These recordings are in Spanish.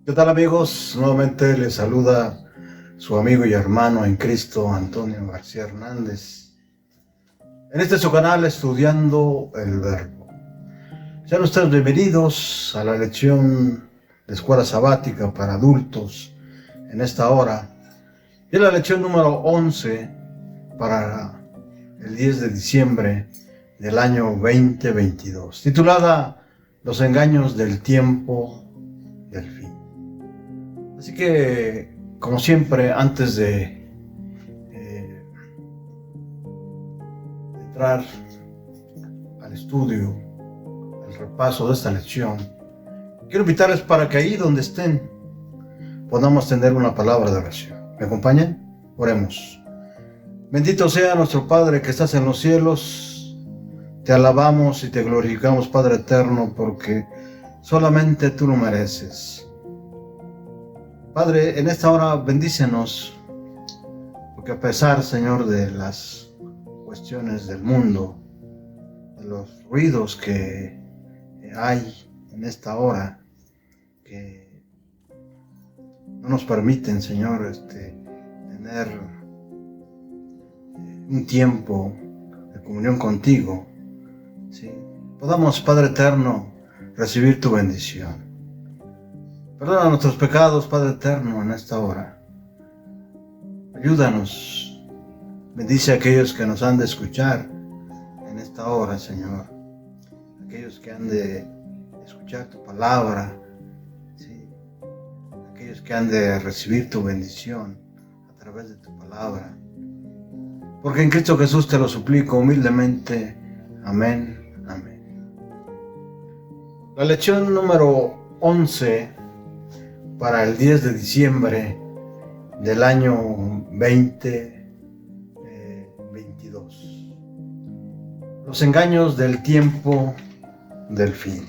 ¿Qué tal, amigos? Nuevamente les saluda su amigo y hermano en Cristo, Antonio García Hernández. En este su canal, Estudiando el Verbo. Sean ustedes bienvenidos a la lección de escuela sabática para adultos en esta hora. Y es la lección número 11 para el 10 de diciembre del año 2022, titulada Los engaños del tiempo del fin. Así que, como siempre, antes de entrar al estudio, al repaso de esta lección, quiero invitarles para que ahí donde estén podamos tener una palabra de oración. ¿Me acompañan? Oremos. Bendito sea nuestro Padre que estás en los cielos. Te alabamos y te glorificamos, Padre eterno, porque solamente tú lo mereces. Padre, en esta hora bendícenos, porque a pesar, Señor, de las cuestiones del mundo, de los ruidos que hay en esta hora, que no nos permiten, Señor, tener un tiempo de comunión contigo, ¿sí? Podamos, Padre eterno, recibir tu bendición. Perdona nuestros pecados, Padre eterno, en esta hora. Ayúdanos. Bendice a aquellos que nos han de escuchar en esta hora, Señor. Aquellos que han de escuchar tu palabra, ¿sí? Aquellos que han de recibir tu bendición a través de tu palabra. Porque en Cristo Jesús te lo suplico humildemente. Amén, amén. La lección número 11 para el 10 de diciembre del año 2022. Los engaños del tiempo del fin.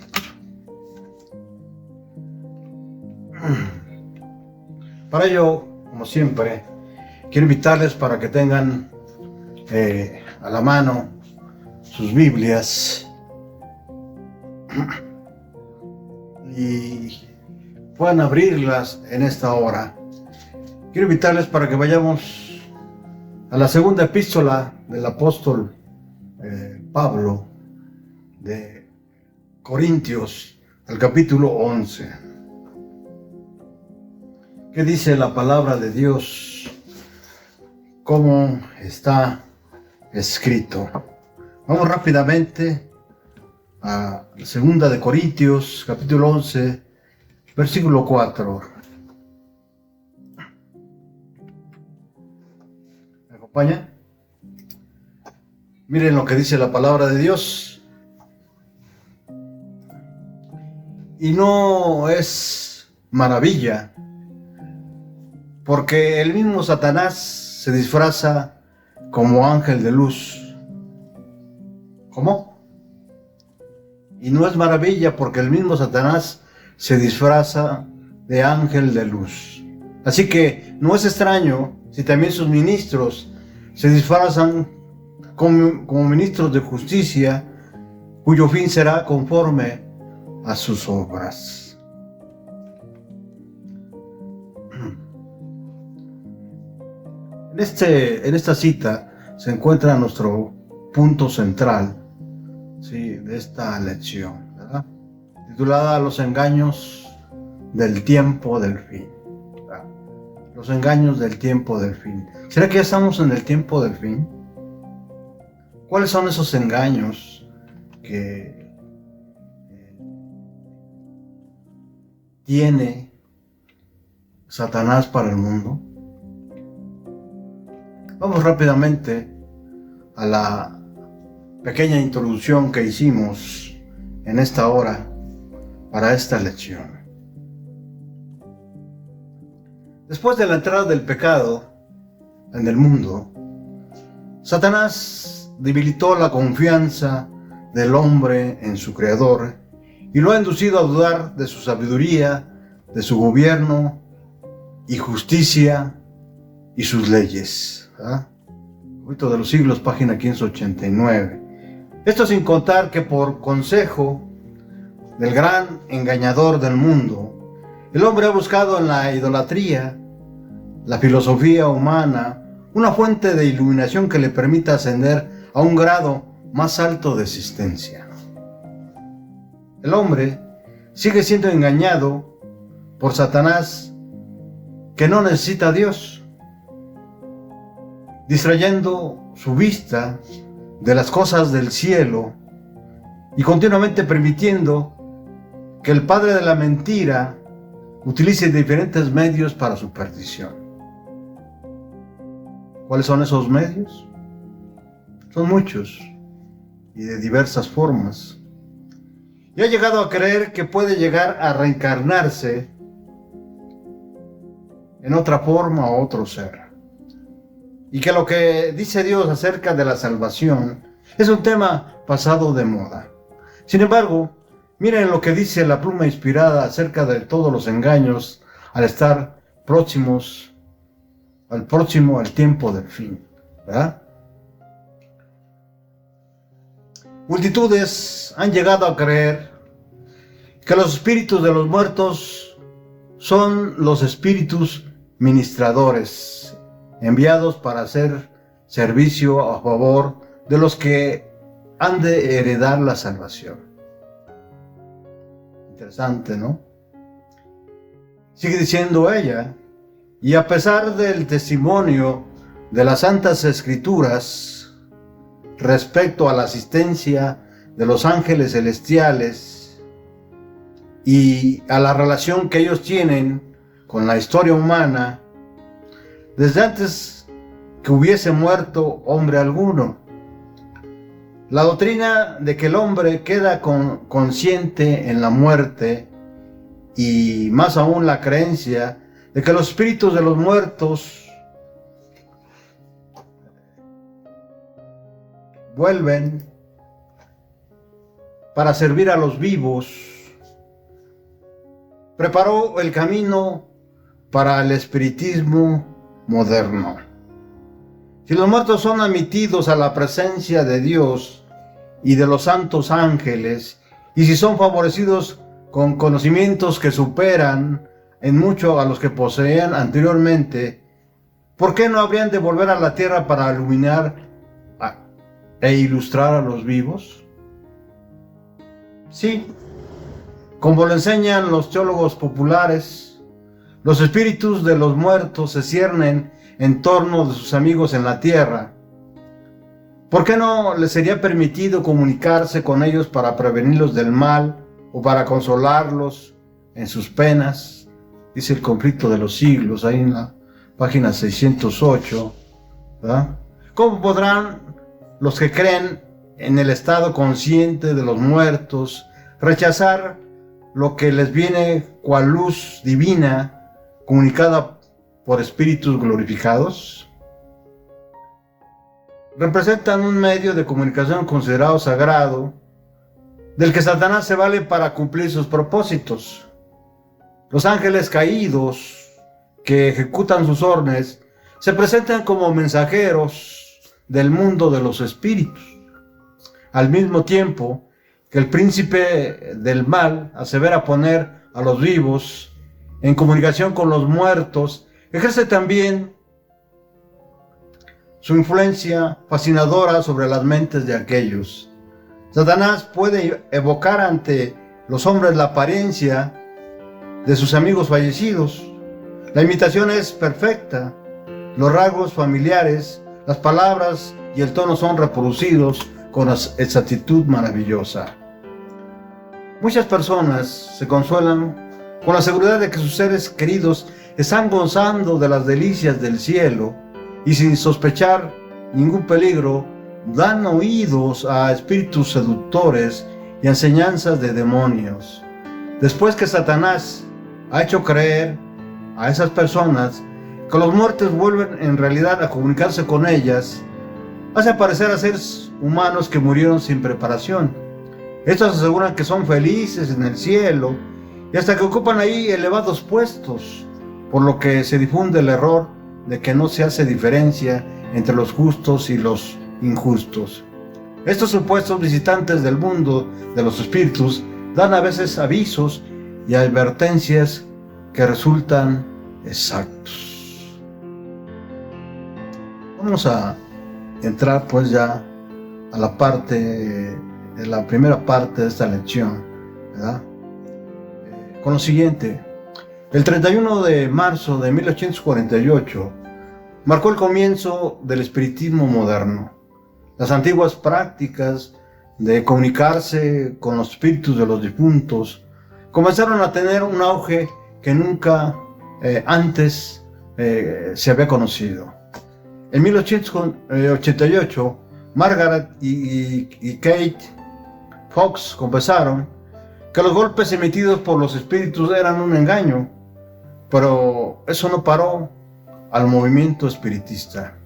Para ello, como siempre, quiero invitarles para que tengan a la mano sus Biblias y puedan abrirlas en esta hora. Quiero invitarles para que vayamos a la segunda epístola del apóstol Pablo de Corintios, al capítulo 11. ¿Qué dice la palabra de Dios? ¿Cómo está escrito? Vamos rápidamente a la segunda de Corintios, capítulo 11, versículo 4. ¿Me acompaña? Miren lo que dice la palabra de Dios. Y no es maravilla, porque el mismo Satanás se disfraza como ángel de luz. ¿Cómo? Y no es maravilla, porque el mismo Satanás se disfraza de ángel de luz. Así que no es extraño si también sus ministros se disfrazan como ministros de justicia, cuyo fin será conforme a sus obras. En esta cita se encuentra nuestro punto central, ¿sí?, de esta lección, ¿verdad?, titulada Los engaños del tiempo del fin. ¿Verdad? Los engaños del tiempo del fin. ¿Será que ya estamos en el tiempo del fin? ¿Cuáles son esos engaños que tiene Satanás para el mundo? Vamos rápidamente a la pequeña introducción que hicimos en esta hora para esta lección. Después de la entrada del pecado en el mundo, Satanás debilitó la confianza del hombre en su Creador y lo ha inducido a dudar de su sabiduría, de su gobierno y justicia y sus leyes. Fruto de los siglos, página 589. Esto sin contar que por consejo del gran engañador del mundo, El hombre ha buscado en la idolatría, la filosofía humana, una fuente de iluminación que le permita ascender a un grado más alto de existencia. El hombre sigue siendo engañado por Satanás, que no necesita a Dios, distrayendo su vista de las cosas del cielo y continuamente permitiendo que el padre de la mentira utilice diferentes medios para su perdición. ¿Cuáles son esos medios? Son muchos y de diversas formas. Y ha llegado a creer que puede llegar a reencarnarse en otra forma o otro ser. Y que lo que dice Dios acerca de la salvación es un tema pasado de moda. Sin embargo, miren lo que dice la pluma inspirada acerca de todos los engaños al estar próximos al tiempo del fin, ¿verdad? Multitudes han llegado a creer que los espíritus de los muertos son los espíritus ministradores, enviados para hacer servicio a favor de los que han de heredar la salvación. Interesante, ¿no? Sigue diciendo ella, y a pesar del testimonio de las Santas Escrituras respecto a la asistencia de los ángeles celestiales y a la relación que ellos tienen con la historia humana, desde antes que hubiese muerto hombre alguno, la doctrina de que el hombre queda consciente en la muerte, y más aún la creencia de que los espíritus de los muertos vuelven para servir a los vivos, preparó el camino para el espiritismo moderno. Si los muertos son admitidos a la presencia de Dios y de los santos ángeles, y si son favorecidos con conocimientos que superan en mucho a los que poseían anteriormente, ¿por qué no habrían de volver a la tierra para iluminar e ilustrar a los vivos? Sí, como lo enseñan los teólogos populares, los espíritus de los muertos se ciernen en torno de sus amigos en la tierra. ¿Por qué no les sería permitido comunicarse con ellos para prevenirlos del mal o para consolarlos en sus penas? Dice el Conflicto de los Siglos, ahí en la página 608, ¿verdad? ¿Cómo podrán los que creen en el estado consciente de los muertos rechazar lo que les viene cual luz divina comunicada por espíritus glorificados? Representan un medio de comunicación considerado sagrado, del que Satanás se vale para cumplir sus propósitos. Los ángeles caídos que ejecutan sus órdenes se presentan como mensajeros del mundo de los espíritus, al mismo tiempo que el príncipe del mal asevera poner a los vivos en comunicación con los muertos. Ejerce también su influencia fascinadora sobre las mentes de aquellos. Satanás puede evocar ante los hombres la apariencia de sus amigos fallecidos. La imitación es perfecta. Los rasgos familiares, las palabras y el tono son reproducidos con exactitud maravillosa. Muchas personas se consuelan con la seguridad de que sus seres queridos están gozando de las delicias del cielo y sin sospechar ningún peligro dan oídos a espíritus seductores y enseñanzas de demonios. Después que Satanás ha hecho creer a esas personas que los muertos vuelven en realidad a comunicarse con ellas, hace aparecer a seres humanos que murieron sin preparación. Estos aseguran que son felices en el cielo y hasta que ocupan ahí elevados puestos, por lo que se difunde el error de que no se hace diferencia entre los justos y los injustos. Estos supuestos visitantes del mundo de los espíritus dan a veces avisos y advertencias que resultan exactos. Vamos a entrar pues ya a la parte, de la primera parte de esta lección, ¿verdad? Con lo siguiente: el 31 de marzo de 1848 marcó el comienzo del espiritismo moderno. Las antiguas prácticas de comunicarse con los espíritus de los difuntos comenzaron a tener un auge que nunca antes se había conocido. En 1888, Margaret y Kate Fox confesaron que los golpes emitidos por los espíritus eran un engaño, pero eso no paró al movimiento espiritista.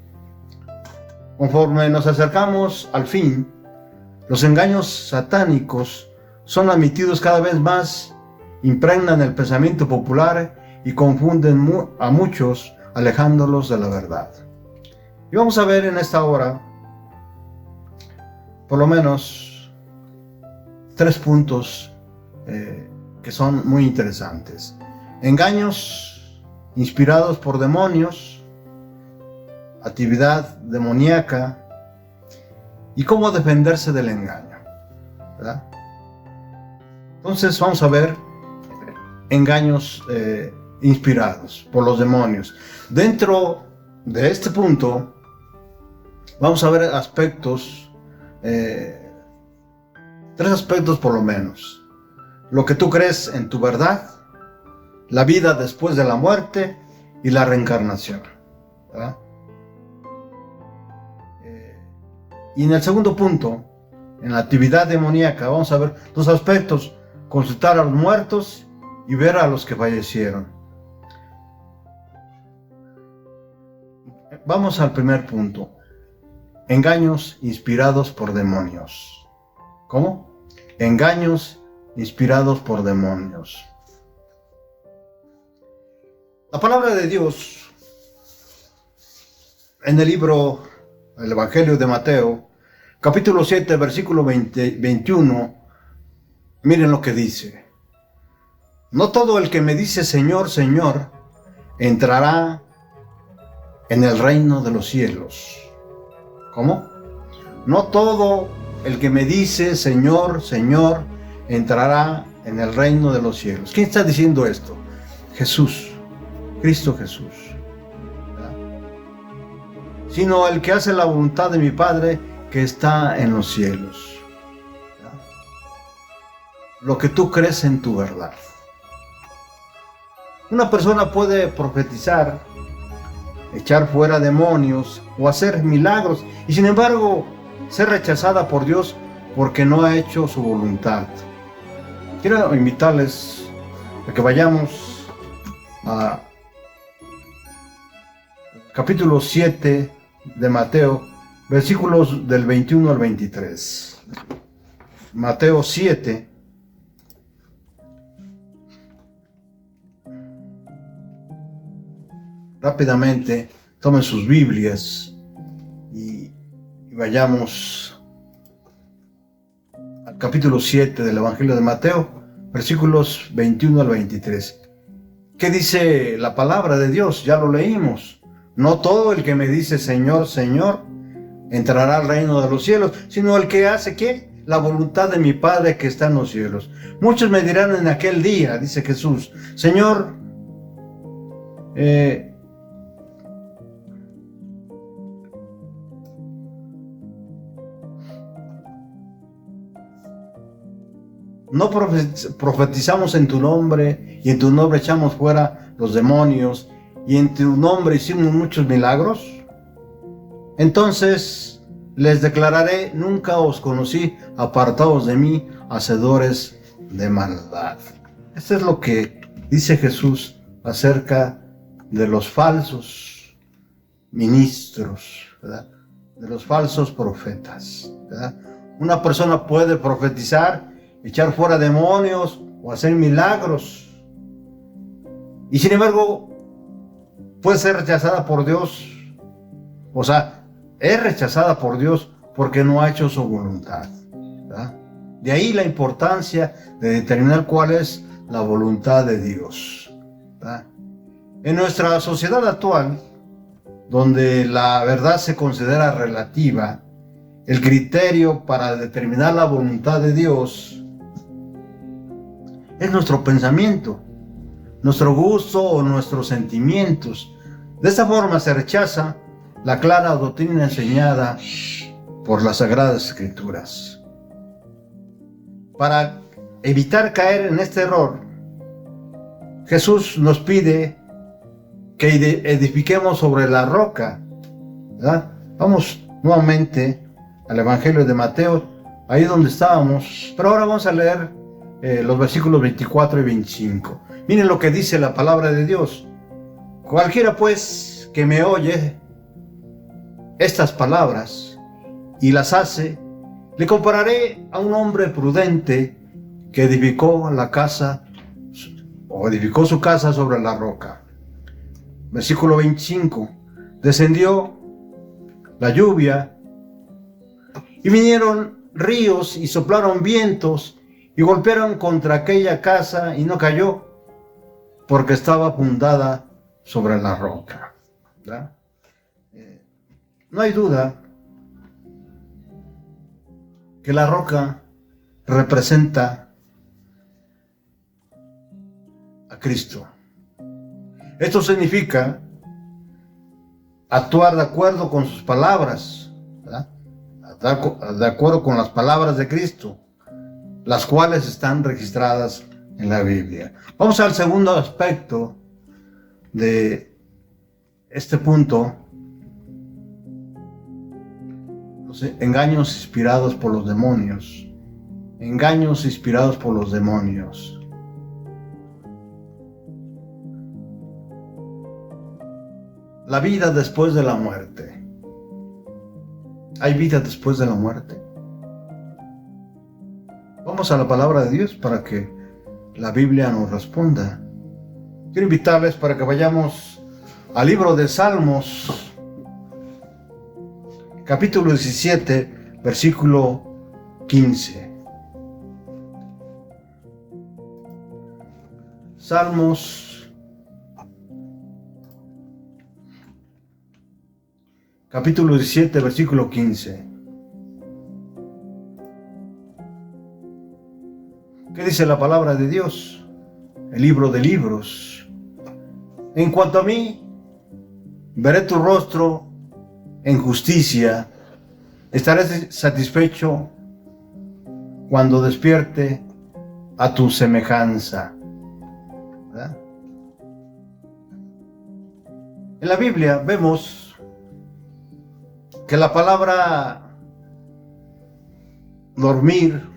Conforme nos acercamos al fin, los engaños satánicos son admitidos cada vez más, impregnan el pensamiento popular y confunden a muchos, alejándolos de la verdad. Y vamos a ver en esta hora, por lo menos, 3 puntos que son muy interesantes. Engaños inspirados por demonios, actividad demoníaca y cómo defenderse del engaño, ¿verdad? Entonces vamos a ver engaños inspirados por los demonios. Dentro de este punto vamos a ver aspectos, 3 aspectos por lo menos: lo que tú crees en tu verdad, la vida después de la muerte y la reencarnación, ¿verdad? Y en el segundo punto, en la actividad demoníaca, vamos a ver 2 aspectos: consultar a los muertos y ver a los que fallecieron. Vamos al primer punto: engaños inspirados por demonios. ¿Cómo? Engaños inspirados por demonios. La palabra de Dios en el libro, el Evangelio de Mateo, capítulo 7, versículo 21, miren lo que dice: no todo el que me dice Señor, Señor, entrará en el reino de los cielos. ¿Cómo? No todo el que me dice Señor, Señor, entrará en el reino de los cielos. ¿Quién está diciendo esto? Jesús, Cristo Jesús. ¿Verdad? Sino el que hace la voluntad de mi Padre que está en los cielos. ¿Verdad? Lo que tú crees en tu verdad. Una persona puede profetizar, echar fuera demonios o hacer milagros y sin embargo ser rechazada por Dios porque no ha hecho su voluntad. Quiero invitarles a que vayamos a capítulo 7 de Mateo, versículos del 21 al 23. Mateo 7. Rápidamente, tomen sus Biblias y vayamos al capítulo 7 del Evangelio de Mateo, versículos 21 al 23. ¿Qué dice la palabra de Dios? Ya lo leímos. No todo el que me dice Señor, Señor, entrará al reino de los cielos, sino el que hace, ¿qué? La voluntad de mi Padre que está en los cielos. Muchos me dirán en aquel día, dice Jesús, Señor, no profetizamos en tu nombre, y en tu nombre echamos fuera los demonios, y en tu nombre hicimos muchos milagros. Entonces les declararé: nunca os conocí, apartados de mí, hacedores de maldad. Esto es lo que dice Jesús acerca de los falsos ministros, ¿verdad? De los falsos profetas, ¿verdad? Una persona puede profetizar, echar fuera demonios o hacer milagros, y sin embargo puede ser rechazada por Dios. O sea, es rechazada por Dios porque no ha hecho su voluntad, ¿verdad? De ahí la importancia de determinar cuál es la voluntad de Dios, ¿verdad? En nuestra sociedad actual, donde la verdad se considera relativa, el criterio para determinar la voluntad de Dios es nuestro pensamiento, nuestro gusto o nuestros sentimientos. De esta forma se rechaza la clara doctrina enseñada por las Sagradas Escrituras. Para evitar caer en este error, Jesús nos pide que edifiquemos sobre la roca, ¿verdad? Vamos nuevamente al Evangelio de Mateo, ahí donde estábamos, pero ahora vamos a leer los versículos 24 y 25. Miren lo que dice la palabra de Dios. Cualquiera pues que me oye estas palabras y las hace, le compararé a un hombre prudente que edificó su casa sobre la roca. Versículo 25. Descendió la lluvia y vinieron ríos y soplaron vientos y golpearon contra aquella casa y no cayó porque estaba fundada sobre la roca. ¿Verdad? No hay duda que la roca representa a Cristo. Esto significa actuar de acuerdo con sus palabras, ¿verdad? De acuerdo con las palabras de Cristo, las cuales están registradas en la Biblia. Vamos al segundo aspecto de este punto: los engaños inspirados por los demonios. Engaños inspirados por los demonios. La vida después de la muerte. ¿Hay vida después de la muerte? Vamos a la palabra de Dios para que la Biblia nos responda. Quiero invitarles para que vayamos al libro de Salmos, capítulo 17, versículo 15. Salmos, capítulo 17, versículo 15. ¿Qué dice la palabra de Dios? El libro de libros. En cuanto a mí, veré tu rostro en justicia, estaré satisfecho cuando despierte a tu semejanza. ¿Verdad? En la Biblia vemos que la palabra dormir,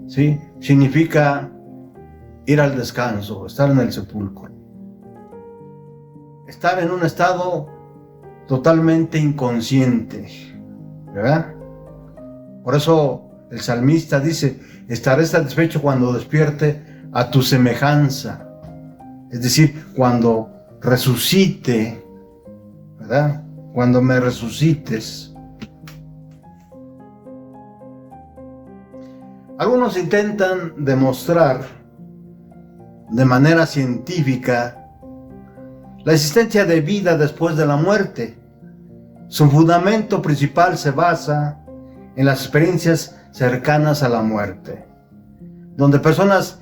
¿sí?, significa ir al descanso, estar en el sepulcro, estar en un estado totalmente inconsciente, ¿verdad? Por eso el salmista dice: estaré satisfecho cuando despierte a tu semejanza, es decir, cuando resucite, ¿verdad? Cuando me resucites. Algunos intentan demostrar de manera científica la existencia de vida después de la muerte. Su fundamento principal se basa en las experiencias cercanas a la muerte, donde personas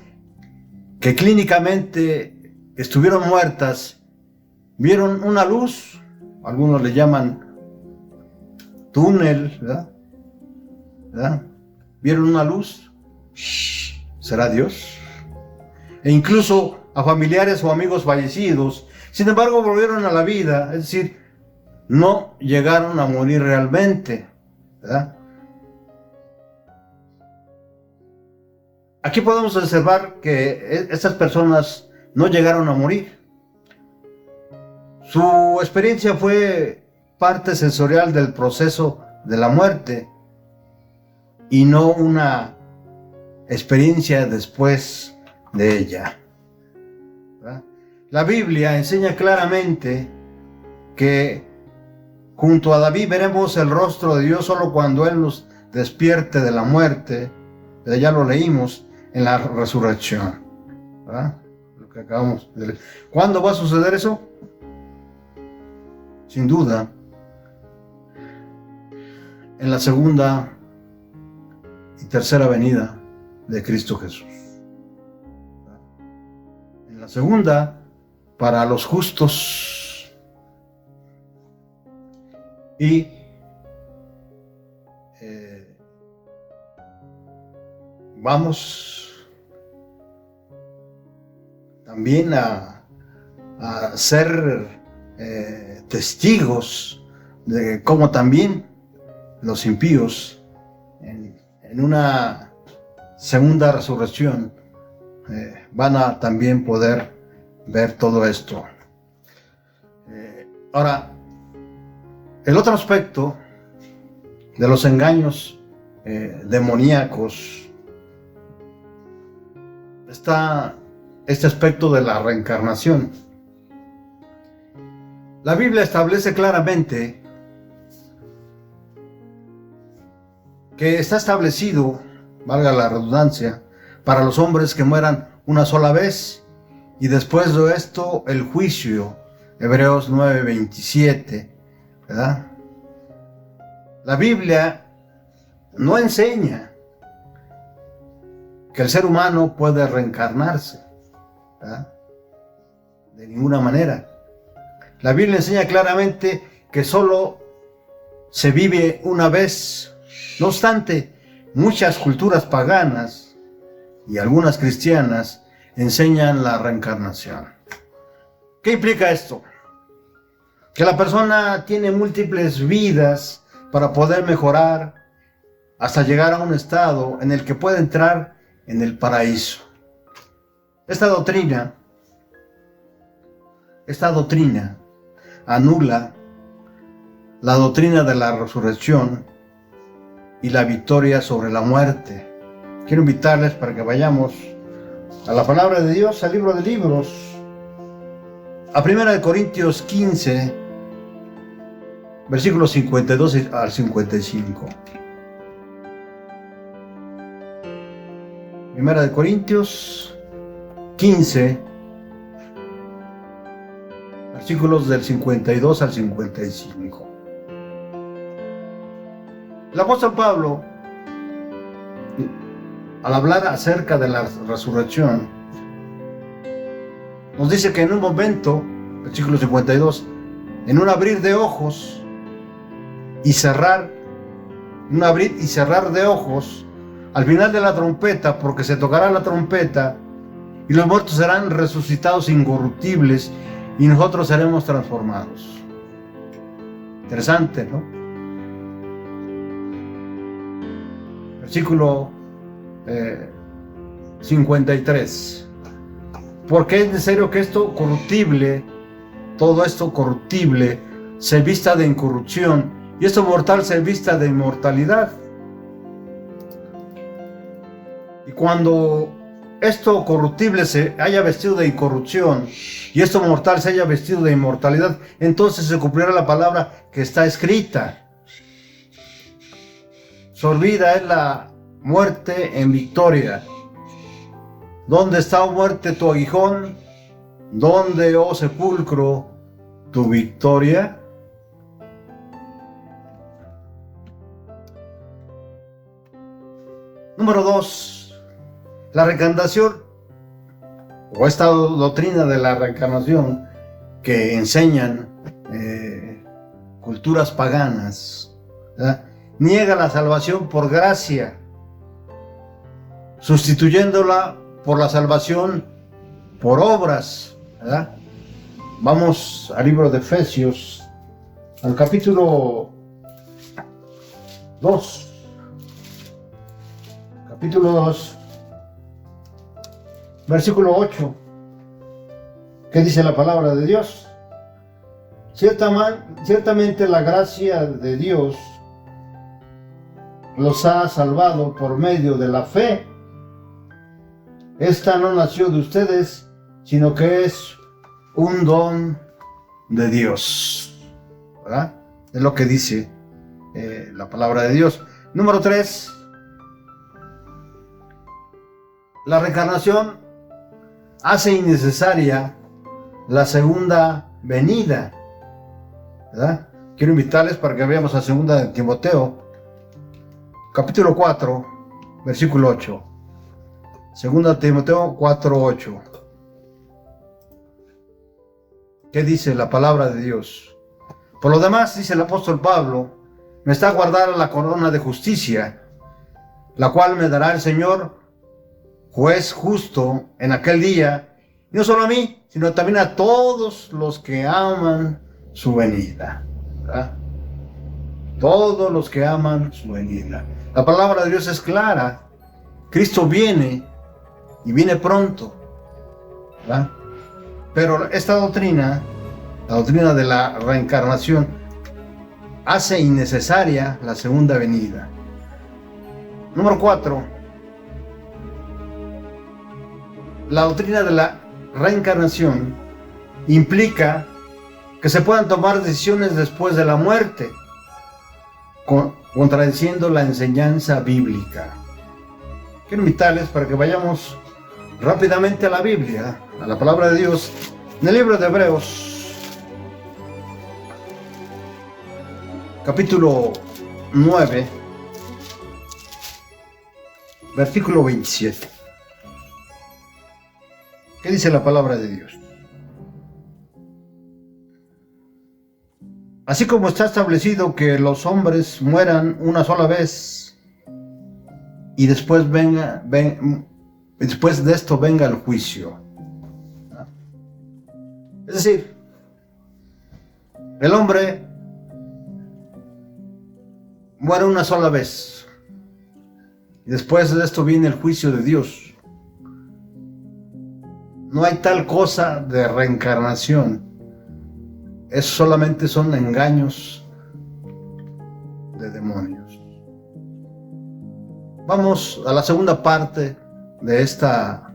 que clínicamente estuvieron muertas vieron una luz, algunos le llaman túnel, ¿verdad? ¿Verdad? Vieron una luz. ¿Será Dios? E incluso a familiares o amigos fallecidos, sin embargo, volvieron a la vida, es decir, no llegaron a morir realmente, ¿verdad? Aquí podemos observar que estas personas no llegaron a morir. Su experiencia fue parte sensorial del proceso de la muerte y no una experiencia después de ella. ¿Verdad? La Biblia enseña claramente que junto a David veremos el rostro de Dios solo cuando Él nos despierte de la muerte. Ya lo leímos en la resurrección, ¿verdad? Lo que acabamos de leer. ¿Cuándo va a suceder eso? Sin duda, en la segunda y tercera venida de Cristo Jesús. En la segunda, para los justos, y vamos también a ser testigos de cómo también los impíos en una segunda resurrección van a también poder ver todo esto. Ahora, el otro aspecto de los engaños demoníacos está este aspecto de la reencarnación. La Biblia establece claramente que está establecido, valga la redundancia, para los hombres que mueran una sola vez y después de esto el juicio, Hebreos 9:27, ¿verdad? La Biblia no enseña que el ser humano puede reencarnarse, ¿verdad? De ninguna manera. La Biblia enseña claramente que solo se vive una vez. No obstante, muchas culturas paganas y algunas cristianas enseñan la reencarnación. ¿Qué implica esto? Que la persona tiene múltiples vidas para poder mejorar hasta llegar a un estado en el que puede entrar en el paraíso. Esta doctrina anula la doctrina de la resurrección y la victoria sobre la muerte. Quiero invitarles para que vayamos a la palabra de Dios, al libro de libros, a 1 Corintios 15, versículos 52 al 55. 1 Corintios 15, versículos del 52 al 55. El apóstol Pablo, al hablar acerca de la resurrección, nos dice que en un momento, versículo 52, en un abrir de ojos y cerrar, un abrir y cerrar de ojos, al final de la trompeta, porque se tocará la trompeta, y los muertos serán resucitados incorruptibles, y nosotros seremos transformados. Interesante, ¿no? Versículo 53. Porque es necesario que esto corruptible, todo esto corruptible, se vista de incorrupción, y esto mortal se vista de inmortalidad. Y cuando esto corruptible se haya vestido de incorrupción y esto mortal se haya vestido de inmortalidad, entonces se cumplirá la palabra que está escrita: sorbida es la muerte en victoria. ¿Dónde está, oh muerte, tu aguijón? ¿Dónde, oh sepulcro, tu victoria? Número 2. La reencarnación, o esta doctrina de la reencarnación que enseñan culturas paganas, ¿verdad?, niega la salvación por gracia, sustituyéndola por la salvación por obras, ¿verdad? Vamos al libro de Efesios, al capítulo 2. Capítulo 2. Versículo 8, ¿qué dice la palabra de Dios? Ciertamente la gracia de Dios los ha salvado por medio de la fe. Esta no nació de ustedes, sino que es un don de Dios, ¿verdad? Es lo que dice la palabra de Dios. Número 3. La reencarnación hace innecesaria la segunda venida, ¿verdad? Quiero invitarles para que veamos a 2 de Timoteo, capítulo 4, versículo 8. 2 de Timoteo 4, 8. ¿Qué dice la palabra de Dios? Por lo demás, dice el apóstol Pablo, me está guardada la corona de justicia, la cual me dará el Señor, juez justo, en aquel día, y no solo a mí, sino también a todos los que aman su venida. ¿Verdad? Todos los que aman su venida. La palabra de Dios es clara. Cristo viene y viene pronto, ¿verdad? Pero esta doctrina, la doctrina de la reencarnación, hace innecesaria la segunda venida. Número 4. La doctrina de la reencarnación implica que se puedan tomar decisiones después de la muerte, contradiciendo la enseñanza bíblica. Quiero invitarles para que vayamos rápidamente a la Biblia, a la palabra de Dios, en el libro de Hebreos, capítulo 9, versículo 27. ¿Qué dice la palabra de Dios? Así como está establecido que los hombres mueran una sola vez y después después de esto venga el juicio. Es decir, el hombre muere una sola vez y después de esto viene el juicio de Dios. No hay tal cosa de reencarnación. Eso solamente son engaños de demonios. Vamos a la segunda parte de esta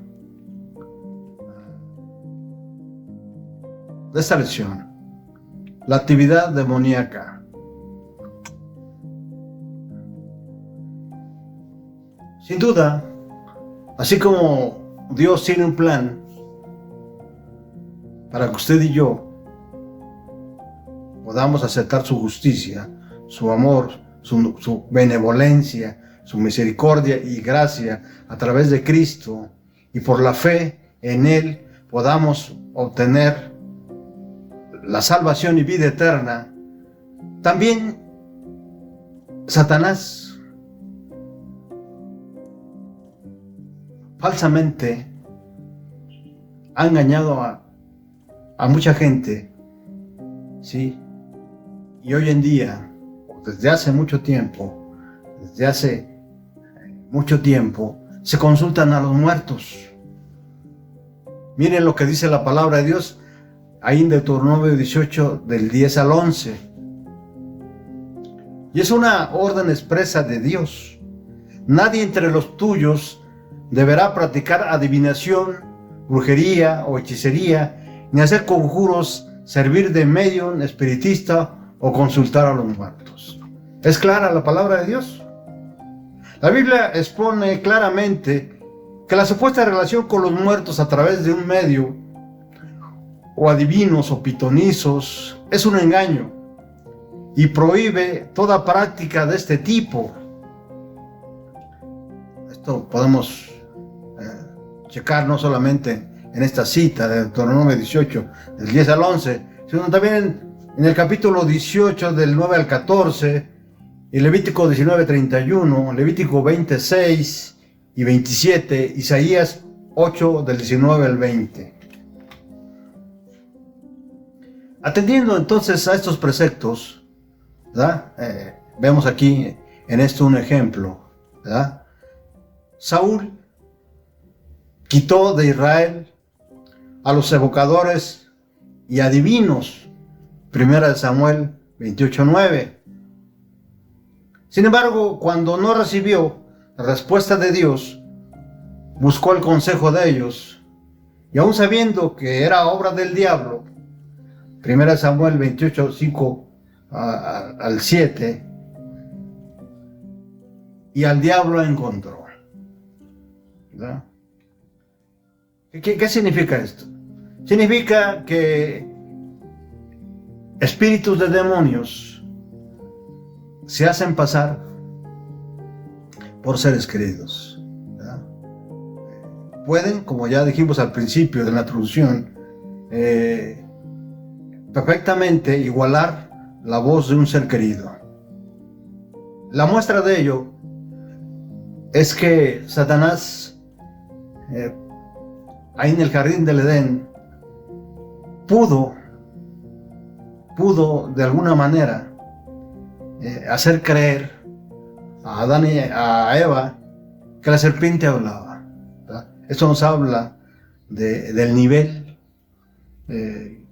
lección. La actividad demoníaca. Sin duda, así como Dios tiene un plan para que usted y yo podamos aceptar su justicia, su amor, su benevolencia, su misericordia y gracia a través de Cristo, y por la fe en Él podamos obtener la salvación y vida eterna. También Satanás falsamente ha engañado a mucha gente, ¿sí? Y hoy en día, desde hace mucho tiempo, se consultan a los muertos. Miren lo que dice la palabra de Dios ahí en Deuteronomio 18, del 10 al 11. Y es una orden expresa de Dios. Nadie entre los tuyos deberá practicar adivinación, brujería o hechicería, ni hacer conjuros, servir de medium, espiritista o consultar a los muertos. ¿Es clara la palabra de Dios? La Biblia expone claramente que la supuesta relación con los muertos a través de un medio, o adivinos o pitonizos, es un engaño y prohíbe toda práctica de este tipo. Esto podemos checar no solamente en esta cita de Deuteronomio 18, del 10 al 11, sino también en el capítulo 18, del 9 al 14, y Levítico 19, 31, Levítico 26 y 27, Isaías 8, del 19 al 20. Atendiendo entonces a estos preceptos, ¿verdad? Vemos aquí en esto un ejemplo, ¿verdad? Saúl quitó de Israel a los evocadores y adivinos, 1 Samuel 28:9. Sin embargo, cuando no recibió la respuesta de Dios, buscó el consejo de ellos, y aún sabiendo que era obra del diablo, 1 Samuel 28:5 al 7, y al diablo encontró, ¿verdad? ¿Qué significa esto? Significa que espíritus de demonios se hacen pasar por seres queridos, ¿verdad? Pueden, como ya dijimos al principio de la introducción, perfectamente igualar la voz de un ser querido. La muestra de ello es que Satanás, ahí en el jardín del Edén, pudo de alguna manera hacer creer a Adán y a Eva que la serpiente hablaba, ¿verdad? Esto nos habla del nivel de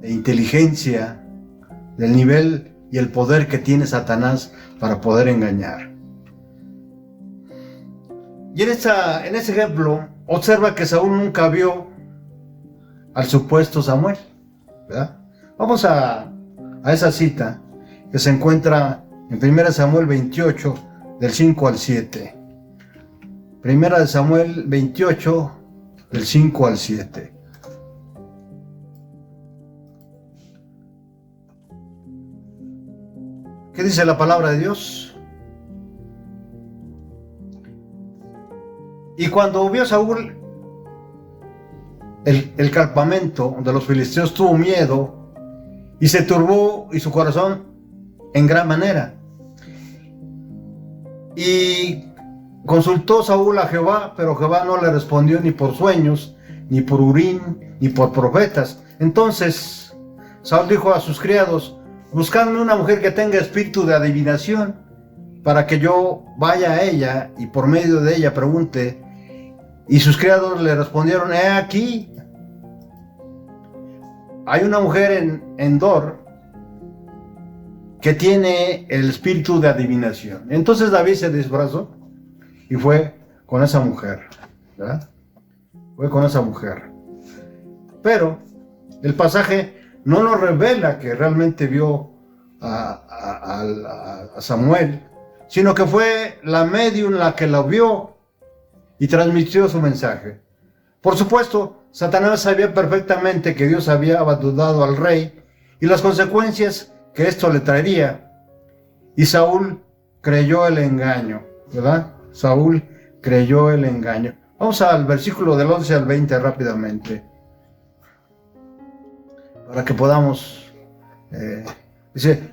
inteligencia, del nivel y el poder que tiene Satanás para poder engañar. Y en ese ejemplo, observa que Saúl nunca vio al supuesto Samuel, ¿verdad? Vamos a esa cita que se encuentra en 1 Samuel 28, del 5 al 7. 1 Samuel 28, del 5 al 7. ¿Qué dice la palabra de Dios? Y cuando vio Saúl el campamento de los filisteos, tuvo miedo y se turbó y su corazón en gran manera. Y consultó Saúl a Jehová, pero Jehová no le respondió ni por sueños, ni por Urim, ni por profetas. Entonces Saúl dijo a sus criados: buscadme una mujer que tenga espíritu de adivinación, para que yo vaya a ella y por medio de ella pregunte. Y sus criados le respondieron: he aquí, hay una mujer en Endor que tiene el espíritu de adivinación. Entonces David se disfrazó y fue con esa mujer, ¿verdad? Fue con esa mujer. Pero el pasaje no nos revela que realmente vio a Samuel, sino que fue la medium la que lo vio y transmitió su mensaje. Por supuesto, Satanás sabía perfectamente que Dios había abandonado al rey y las consecuencias que esto le traería. Y Saúl creyó el engaño, ¿verdad? Saúl creyó el engaño. Vamos al versículo del 11 al 20 rápidamente, para que podamos... dice,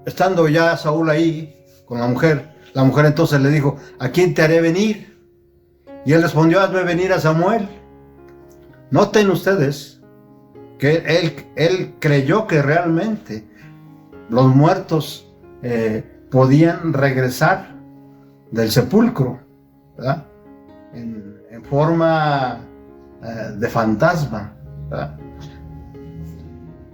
estando ya Saúl ahí con la mujer entonces le dijo: ¿a quién te haré venir? Y él respondió: hazme venir a Samuel. Noten ustedes que él creyó que realmente los muertos podían regresar del sepulcro, ¿verdad? En forma de fantasma, ¿verdad?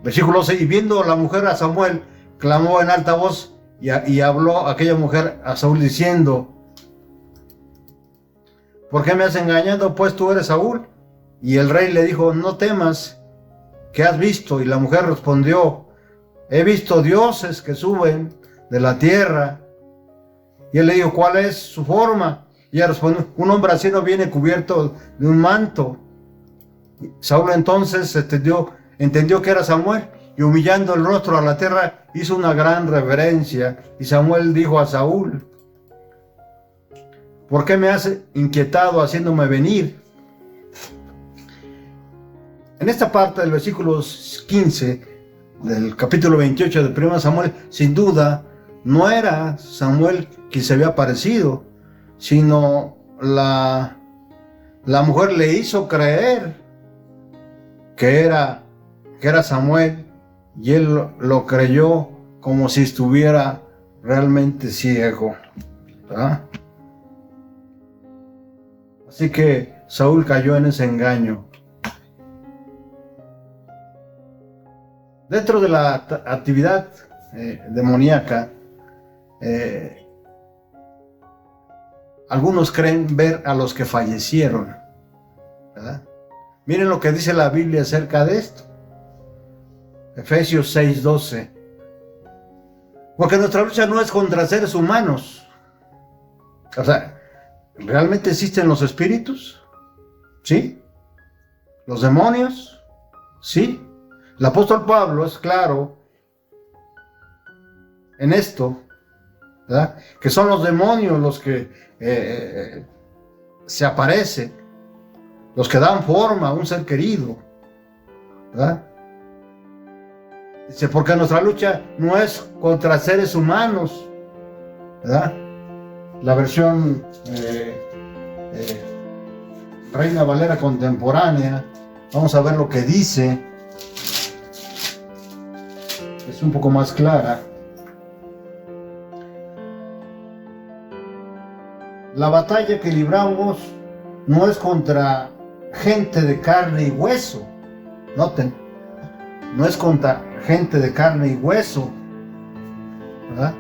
Versículo 6: y viendo la mujer a Samuel, clamó en alta voz y habló aquella mujer a Saúl diciendo: ¿por qué me has engañado? Pues tú eres Saúl. Y el rey le dijo: no temas, ¿qué has visto? Y la mujer respondió: he visto dioses que suben de la tierra. Y él le dijo: ¿cuál es su forma? Y ella respondió: un hombre anciano viene cubierto de un manto. Saúl entonces entendió que era Samuel, y humillando el rostro a la tierra hizo una gran reverencia. Y Samuel dijo a Saúl: ¿por qué me has inquietado haciéndome venir? En esta parte del versículo 15 del capítulo 28 de 1 Samuel, sin duda no era Samuel quien se había aparecido, sino la mujer le hizo creer que era Samuel, y él lo creyó como si estuviera realmente ciego, ¿verdad? Así que Saúl cayó en ese engaño. Dentro de la actividad demoníaca, algunos creen ver a los que fallecieron, ¿verdad? Miren lo que dice la Biblia acerca de esto. Efesios 6:12. Porque nuestra lucha no es contra seres humanos. O sea, ¿realmente existen los espíritus? ¿Sí? ¿Los demonios? ¿Sí? El apóstol Pablo es claro en esto, ¿verdad? Que son los demonios los que se aparecen, los que dan forma a un ser querido, ¿verdad? Dice, porque nuestra lucha no es contra seres humanos, ¿verdad? La versión Reina Valera contemporánea, vamos a ver lo que dice, es un poco más clara. La batalla que libramos no es contra gente de carne y hueso, noten, no es contra gente de carne y hueso, ¿verdad?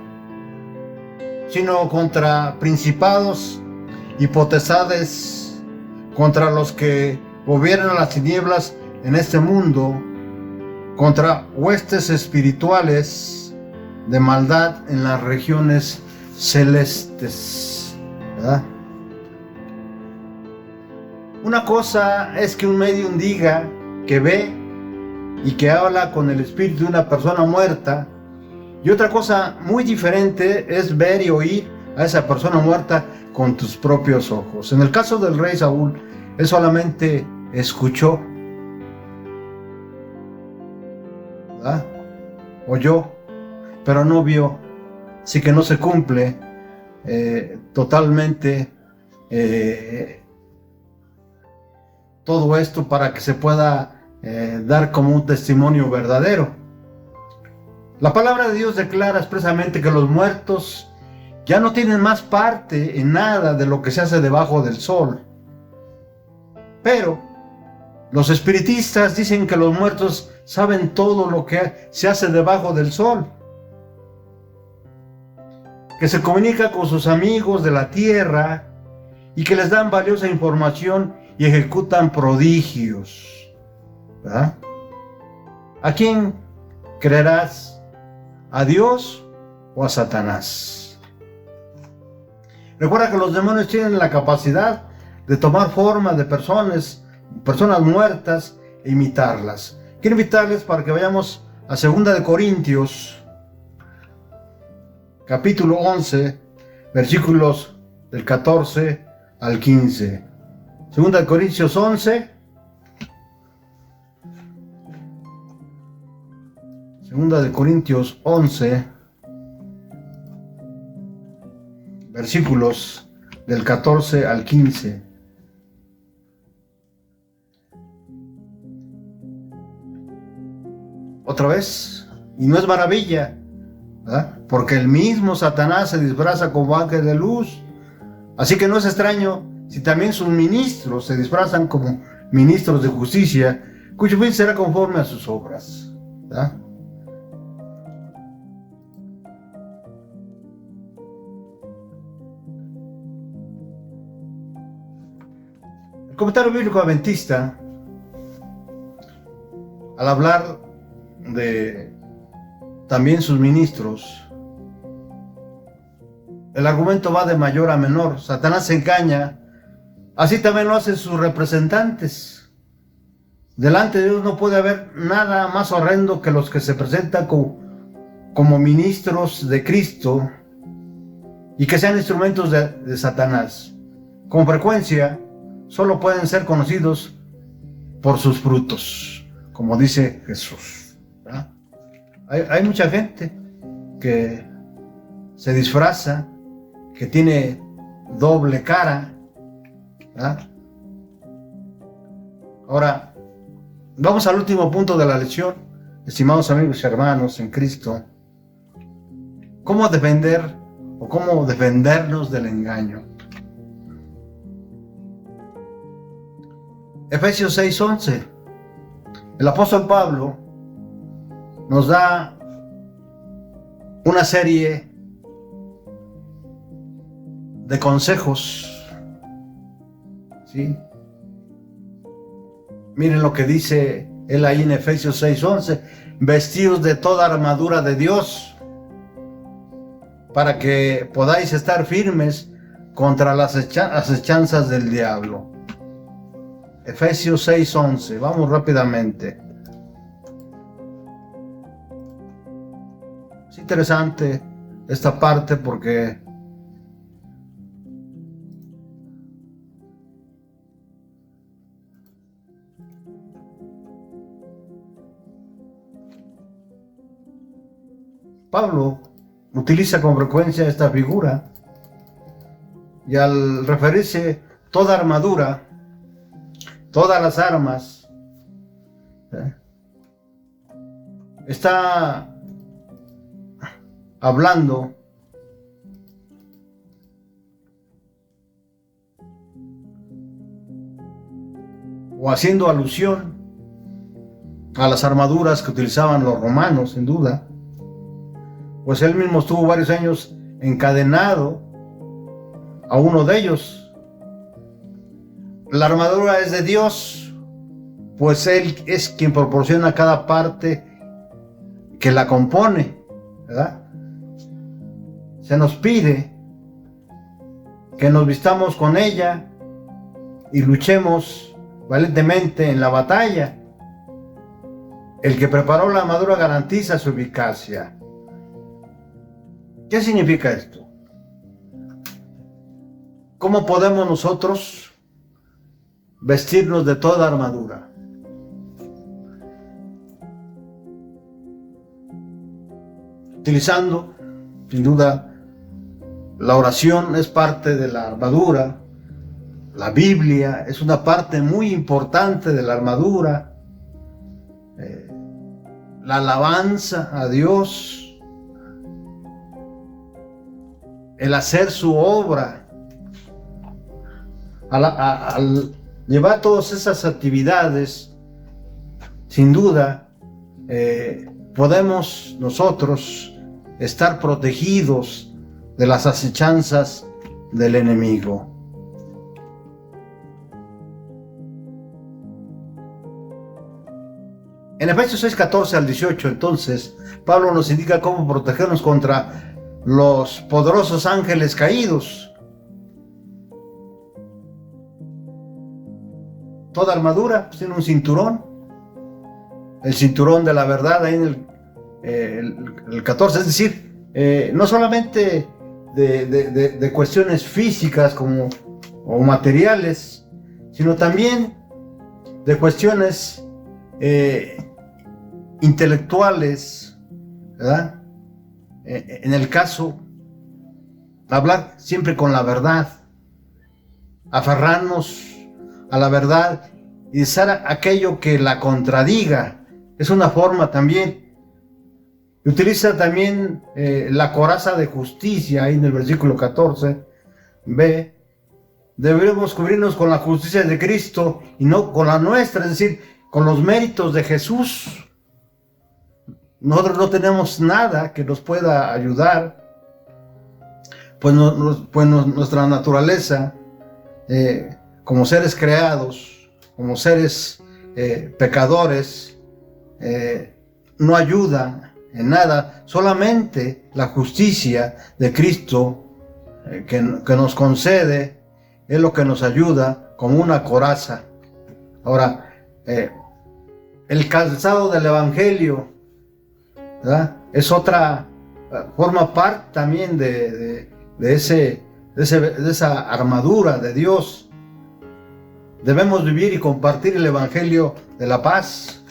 Sino contra principados y potestades, contra los que gobiernan las tinieblas en este mundo, contra huestes espirituales de maldad en las regiones celestes, ¿verdad? Una cosa es que un medium diga que ve y que habla con el espíritu de una persona muerta, y otra cosa muy diferente es ver y oír a esa persona muerta con tus propios ojos. En el caso del rey Saúl, él solamente escuchó, ¿verdad? Oyó, pero no vio. Así que no se cumple totalmente todo esto para que se pueda dar como un testimonio verdadero. La palabra de Dios declara expresamente que los muertos ya no tienen más parte en nada de lo que se hace debajo del sol. Pero los espiritistas dicen que los muertos saben todo lo que se hace debajo del sol, que se comunica con sus amigos de la tierra y que les dan valiosa información y ejecutan prodigios, ¿verdad? ¿A quién creerás? ¿A Dios o a Satanás? Recuerda que los demonios tienen la capacidad de tomar forma de personas muertas e imitarlas. Quiero invitarles para que vayamos a 2 de Corintios, capítulo 11, versículos del 14 al 15. 2 de Corintios 11. 2 de Corintios 11, versículos del 14 al 15. Otra vez, y no es maravilla, ¿verdad? Porque el mismo Satanás se disfraza como ángel de luz. Así que no es extraño si también sus ministros se disfrazan como ministros de justicia, cuyo fin será conforme a sus obras, ¿verdad? El comentario bíblico adventista, al hablar de también sus ministros, el argumento va de mayor a menor. Satanás se engaña, así también lo hacen sus representantes. Delante de Dios no puede haber nada más horrendo que los que se presentan como ministros de Cristo y que sean instrumentos de Satanás. Con frecuencia solo pueden ser conocidos por sus frutos, como dice Jesús, ¿verdad? Hay mucha gente que se disfraza, que tiene doble cara, ¿verdad? Ahora, vamos al último punto de la lección, estimados amigos y hermanos en Cristo. ¿Cómo defender o cómo defendernos del engaño? Efesios 6:11. El apóstol Pablo nos da una serie de consejos, ¿sí? Miren lo que dice él ahí en Efesios 6:11: vestidos de toda armadura de Dios, para que podáis estar firmes contra las acechanzas del diablo. Efesios 6:11. Vamos rápidamente. Es interesante esta parte porque Pablo utiliza con frecuencia esta figura y al referirse toda armadura, todas las armas, está hablando o haciendo alusión a las armaduras que utilizaban los romanos, sin duda, pues él mismo estuvo varios años encadenado a uno de ellos. La armadura es de Dios, pues Él es quien proporciona cada parte que la compone, ¿verdad? Se nos pide que nos vistamos con ella y luchemos valientemente en la batalla. El que preparó la armadura garantiza su eficacia. ¿Qué significa esto? ¿Cómo podemos nosotros vestirnos de toda armadura? Utilizando, sin duda, la oración es parte de la armadura. La Biblia es una parte muy importante de la armadura. La alabanza a Dios. El hacer su obra. Al llevar todas esas actividades, sin duda, podemos nosotros estar protegidos de las acechanzas del enemigo. En Efesios 6:14 al 18, entonces, Pablo nos indica cómo protegernos contra los poderosos ángeles caídos. Toda armadura tiene un cinturón, el cinturón de la verdad, ahí en el 14, es decir, no solamente de cuestiones físicas o materiales, sino también de cuestiones intelectuales, ¿verdad? En el caso, hablar siempre con la verdad, aferrarnos a la verdad y usar aquello que la contradiga. Es una forma también. Utiliza también la coraza de justicia, ahí en el versículo 14, b. Debemos cubrirnos con la justicia de Cristo y no con la nuestra, es decir, con los méritos de Jesús. Nosotros no tenemos nada que nos pueda ayudar, pues nuestra naturaleza, como seres creados, como seres pecadores, no ayuda en nada. Solamente la justicia de Cristo que nos concede es lo que nos ayuda como una coraza. Ahora, el calzado del Evangelio, ¿verdad? Es otra, forma parte también de esa armadura de Dios. Debemos vivir y compartir el Evangelio de la paz.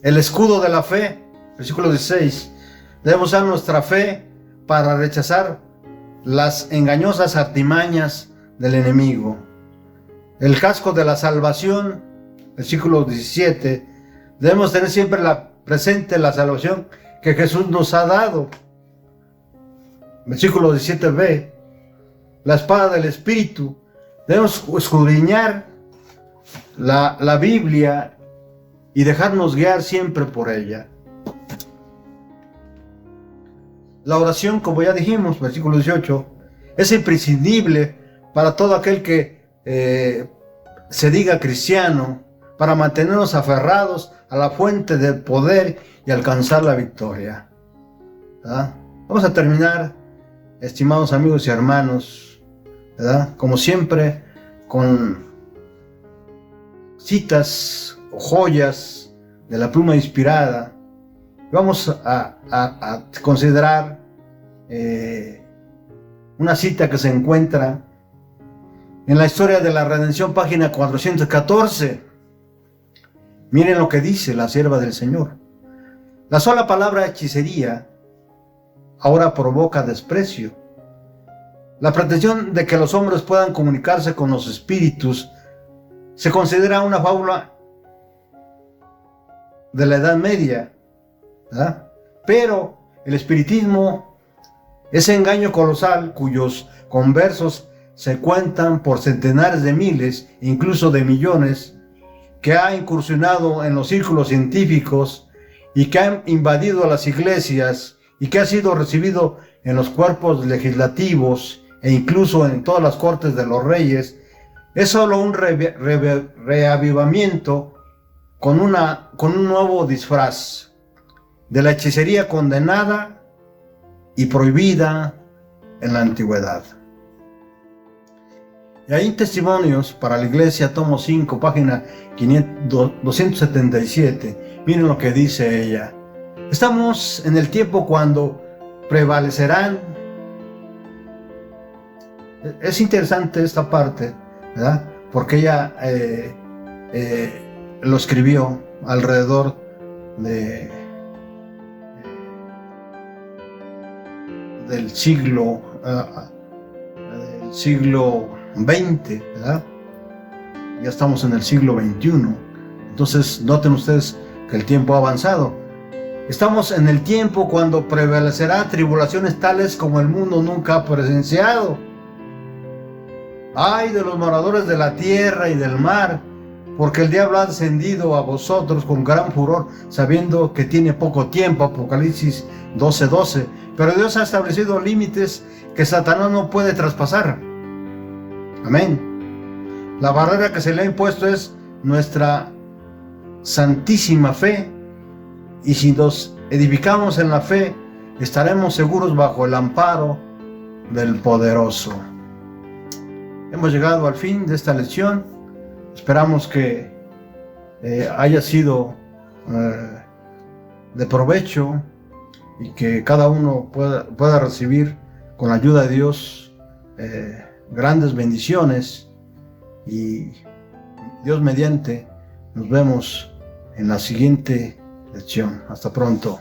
El escudo de la fe, versículo 16. Debemos usar nuestra fe para rechazar las engañosas artimañas del enemigo. El casco de la salvación, versículo 17. Debemos tener siempre presente la salvación que Jesús nos ha dado. Versículo 17b. La espada del Espíritu. Debemos escudriñar la Biblia y dejarnos guiar siempre por ella. La oración, como ya dijimos, versículo 18, es imprescindible para todo aquel que se diga cristiano, para mantenernos aferrados a la fuente del poder y alcanzar la victoria. ¿Verdad? Vamos a terminar, estimados amigos y hermanos, ¿verdad? Como siempre, con citas o joyas de la pluma inspirada. Vamos a considerar una cita que se encuentra en la historia de la redención, página 414. Miren lo que dice la sierva del Señor. La sola palabra hechicería ahora provoca desprecio. La pretensión de que los hombres puedan comunicarse con los espíritus se considera una fábula de la Edad Media, ¿verdad? Pero el espiritismo, ese engaño colosal cuyos conversos se cuentan por centenares de miles, incluso de millones, que ha incursionado en los círculos científicos y que ha invadido las iglesias y que ha sido recibido en los cuerpos legislativos e incluso en todas las cortes de los reyes, es solo un reavivamiento con un nuevo disfraz de la hechicería condenada y prohibida en la antigüedad. Y hay testimonios para la iglesia, tomo 5, página 277. Miren lo que dice ella. Estamos en el tiempo cuando prevalecerán. Es interesante esta parte, ¿verdad? Porque ella lo escribió alrededor del siglo XX, ¿verdad? Ya estamos en el siglo XXI. Entonces noten ustedes que el tiempo ha avanzado. Estamos en el tiempo cuando prevalecerán tribulaciones tales como el mundo nunca ha presenciado. Ay de los moradores de la tierra y del mar, porque el diablo ha descendido a vosotros con gran furor, sabiendo que tiene poco tiempo. Apocalipsis 12:12. Pero Dios ha establecido límites que Satanás no puede traspasar. Amén. La barrera que se le ha impuesto es nuestra santísima fe, y si nos edificamos en la fe, estaremos seguros bajo el amparo del poderoso. Hemos llegado al fin de esta lección. Esperamos que haya sido de provecho y que cada uno pueda recibir con la ayuda de Dios grandes bendiciones, y Dios mediante nos vemos en la siguiente lección. Hasta pronto.